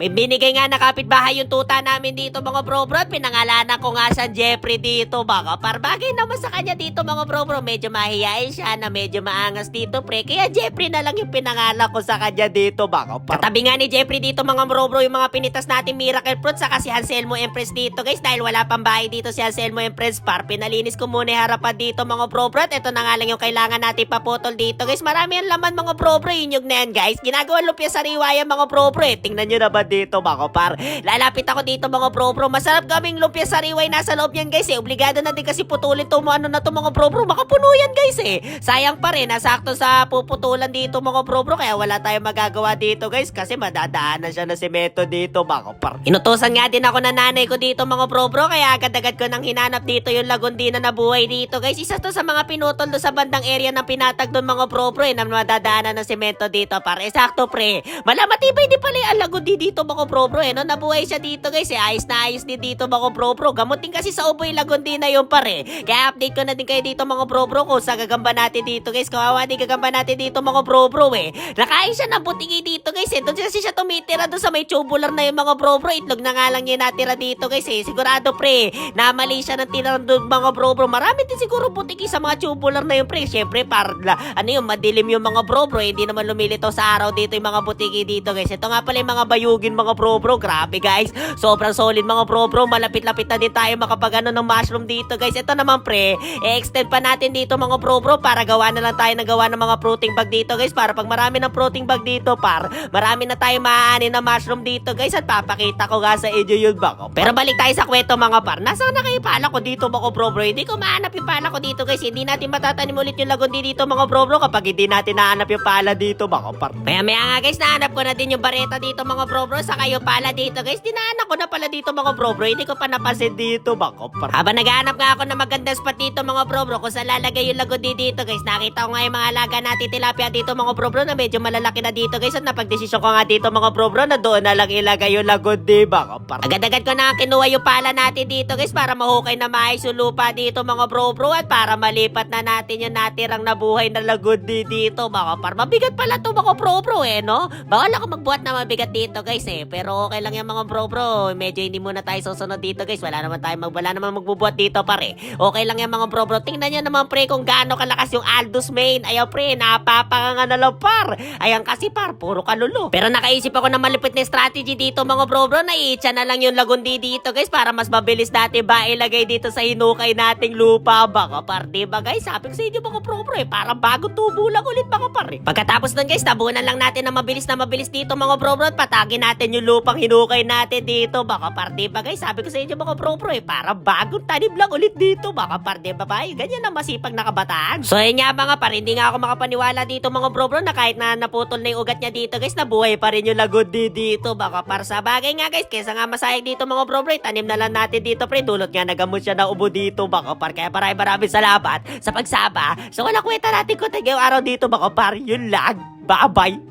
May binigay nga na kapitbahay yung tuta namin dito mga bro bro. Pinangalanan ko nga sa Jeffrey dito mga par. Bagay naman sa kanya dito mga bro bro. Medyo mahihain siya na medyo maangas dito pre. Kaya Jeffrey na lang yung pinangalan ko sa kanya dito mga par. Katabi nga ni Jeffrey dito mga bro bro yung mga pinitas natin Miracle Fruit saka si Anselmo Empress dito guys. Dahil wala pang bahay dito si Anselmo Empress par. Pinalinis ko muna yung harapan dito mga bro bro. At ito na nga lang yung kailangan natin paputol dito guys. Marami ang laman mga bro bro. Yun yung na yan guys. Ginagawa lumpia sariwa yan mga bro bro. Tingnan nyo naman dito mga par. Lalapit ako dito mga bro bro. Masarap kaming lumpia sariway nasa loob yan guys eh. Obligado na din kasi putulin to ano na to mga bro bro. Makapuno yan guys eh. Sayang pa rin. Nasakto sa puputulan dito mga bro bro. Kaya wala tayong magagawa dito guys. Kasi madadaanan siya na semento dito mga par. Inutusan nga din ako na nanay ko dito mga bro bro. Kaya agad-agad ko nang hinanap dito yung lagundina na buhay dito guys. Isa to sa mga pinutol do sa bandang area ng pinatag doon mga bro bro eh. Na madadaanan ng semento dito par. Sakto pre. Malamatibay din pala yung lagundi dito mga bro bro eh, no? Nabuhay siya dito guys eh. Ayos na ayos din dito mga bro bro. Gamutin kasi sa ubo yung lagundi na yun pare. Kaya update ko na din kayo dito mga bro bro kung sa gagamba natin dito guys. Kawawa din gagamba natin dito mga bro bro eh. Nakain siya ng butigi dito guys eh. Doon kasi siya tumitira doon sa may tubular na yung mga bro bro. Itlog na nga lang yung natira dito guys eh. Sigurado pre, namali siya ng tira doon mga bro bro. Marami din siguro butigi sa mga tubular na yung pre. Siyempre ano yung madilim yung mga bro bro. Hindi naman lumilito sa araw dito yung mga butigi dito guys. Ito nga pala yung mga bayugin mga bro bro. Grabe guys. Sobrang solid mga bro bro. Malapit-lapit na din tayo makapagano ng mushroom dito guys. Ito naman pre, i-extend pa natin dito mga bro bro para gawa na lang tayo ng gawa ng mga protein bag dito guys. Para pag marami ng protein bag dito par, marami na tayo maaani na mushroom dito guys. At papakita ko nga sa inyo yun bako. Pero balik tayo sa kwento mga par. Nasaan na kayo pala ko dito mga bro bro? Hindi ko mahanap yung pala ko dito guys. Hindi natin matatanim ulit yung lagundi dito mga bro bro kapag hindi natin nahanap yung pala dito mga par. Maya nga guys, nahanap ko na din yung bareta dito mga bro bro. Saka yung pala dito guys. Dinaanan ko na pala dito mga bro bro. Hindi ko pa napansin dito mga par. Habang naghahanap nga ako ng magandang spot dito mga bro bro kung saan lalagay yung lagundi dito guys. Nakita ko nga yung mga alaga natin tilapia dito mga bro bro na medyo malalaki na dito guys. At napagdesisyon ko nga dito mga bro bro na doon na lang ilagay yung lagundi mga par. Agad-agad ko na kinuha yung pala natin dito guys para mahukay na maayos yung lupa dito mga bro bro. At para malipat na natin yung natirang nabuhay na lagundi dito mga par. Mabigat pala to mga bro bro eh no. Bawal ako magbuhat na mabigat dito guys eh. Pero okay lang yung mga bro bro. Medyo hindi muna tayo susunod dito guys. Wala naman magbubuhat dito pare. Okay lang yung mga bro bro. Tingnan nyo naman pre kung gaano kalakas yung Aldous Main. Ayaw pre, napapanganga na lang par. Ayan kasi par, puro kalulo. Pero nakaisip ako na malupit na strategy dito mga bro bro. Naiitsa na lang yung lagundi dito guys para mas mabilis natin ba ilagay dito sa hinukay nating lupa baka par. Diba guys? Sabi ko sa inyo mga bro bro eh. Parang bagong tubo lang ulit mga par eh. Pagkatapos nun guys, tabunan lang natin na mabilis dito mga bro bro. At patagin natin yung lupang hinukay natin dito baka par. Diba guys? Sabi ko sa inyo mga bro bro eh. Parang bagong tanim lang ulit dito baka par. Diba ba? Ganyan ang masipag na kabataan. So yun nga mga par. Hindi nga ako makapaniwala dito mga bro bro na kahit na naputol na yung ugat niya dito guys, nabuhay pa rin yung lagundi dito baka par. Sa bagay nga guys, kesa nga masayang dito mga bro bro, tanim na lang natin dito pre. Dulot nga nagamot siya na ubo dito baka par. Kaya maraming salamat sa pagsama. So wala kwenta natin kung tagay araw dito baka par. Yun lang. Bye bye.